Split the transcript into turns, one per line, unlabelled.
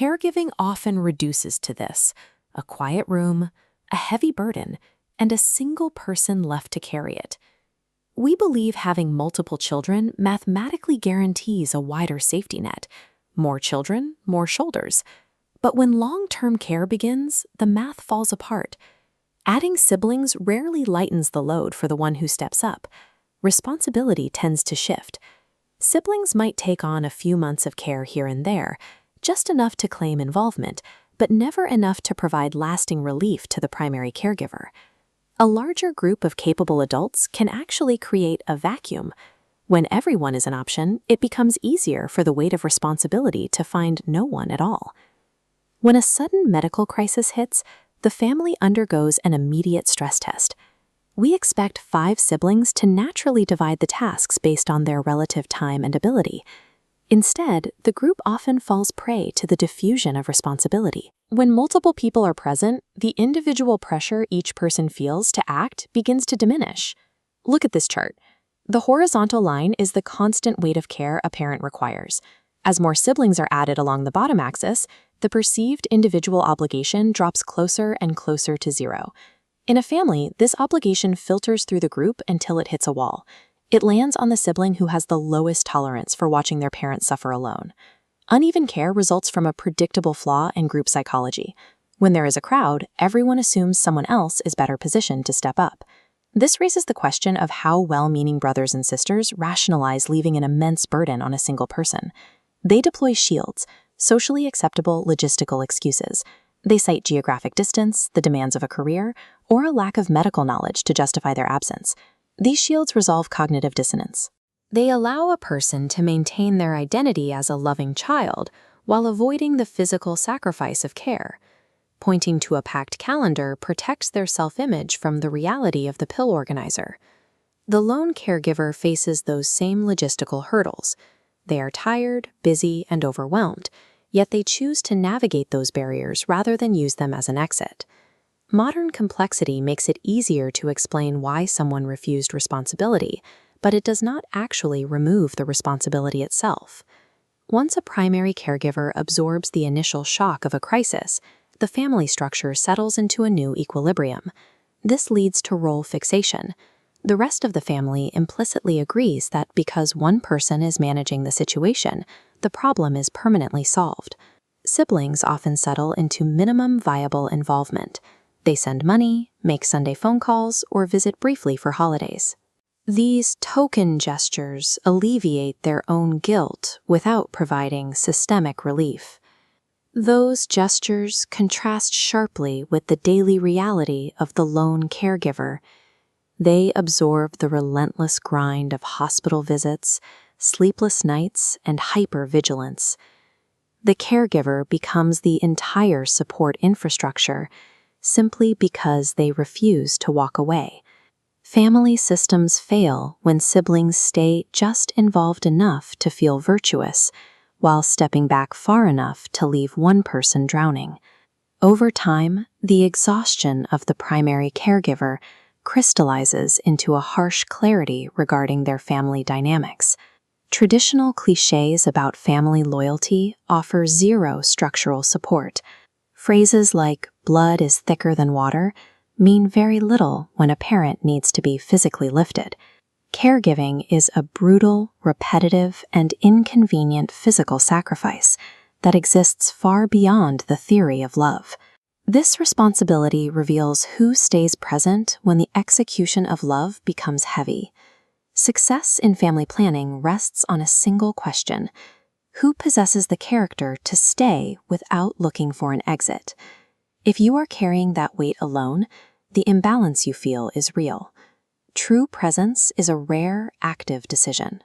Caregiving often reduces to this: a quiet room, a heavy burden, and a single person left to carry it. We believe having multiple children mathematically guarantees a wider safety net. More children, more shoulders. But when long-term care begins, the math falls apart. Adding siblings rarely lightens the load for the one who steps up. Responsibility tends to shift. Siblings might take on a few months of care here and there, just enough to claim involvement, but never enough to provide lasting relief to the primary caregiver. A larger group of capable adults can actually create a vacuum. When everyone is an option, it becomes easier for the weight of responsibility to find no one at all. When a sudden medical crisis hits, the family undergoes an immediate stress test. We expect 5 siblings to naturally divide the tasks based on their relative time and ability. Instead, the group often falls prey to the diffusion of responsibility. When multiple people are present, the individual pressure each person feels to act begins to diminish. Look at this chart. The horizontal line is the constant weight of care a parent requires. As more siblings are added along the bottom axis, the perceived individual obligation drops closer and closer to zero. In a family, this obligation filters through the group until it hits a wall. It lands on the sibling who has the lowest tolerance for watching their parent suffer alone. Uneven care results from a predictable flaw in group psychology. When there is a crowd, everyone assumes someone else is better positioned to step up. This raises the question of how well-meaning brothers and sisters rationalize leaving an immense burden on a single person. They deploy shields, socially acceptable logistical excuses. They cite geographic distance, the demands of a career, or a lack of medical knowledge to justify their absence. These shields resolve cognitive dissonance. They allow a person to maintain their identity as a loving child while avoiding the physical sacrifice of care. Pointing to a packed calendar protects their self-image from the reality of the pill organizer. The lone caregiver faces those same logistical hurdles. They are tired, busy, and overwhelmed, yet they choose to navigate those barriers rather than use them as an exit. Modern complexity makes it easier to explain why someone refused responsibility, but it does not actually remove the responsibility itself. Once a primary caregiver absorbs the initial shock of a crisis, the family structure settles into a new equilibrium. This leads to role fixation. The rest of the family implicitly agrees that because one person is managing the situation, the problem is permanently solved. Siblings often settle into minimum viable involvement. They send money, make Sunday phone calls, or visit briefly for holidays. These token gestures alleviate their own guilt without providing systemic relief. Those gestures contrast sharply with the daily reality of the lone caregiver. They absorb the relentless grind of hospital visits, sleepless nights, and hypervigilance. The caregiver becomes the entire support infrastructure simply because they refuse to walk away. Family systems fail when siblings stay just involved enough to feel virtuous, while stepping back far enough to leave one person drowning. Over time, the exhaustion of the primary caregiver crystallizes into a harsh clarity regarding their family dynamics. Traditional cliches about family loyalty offer zero structural support. Phrases like "blood is thicker than water" mean very little when a parent needs to be physically lifted. Caregiving is a brutal, repetitive, and inconvenient physical sacrifice that exists far beyond the theory of love. This responsibility reveals who stays present when the execution of love becomes heavy. Success in family planning rests on a single question: who possesses the character to stay without looking for an exit? If you are carrying that weight alone, the imbalance you feel is real. True presence is a rare, active decision.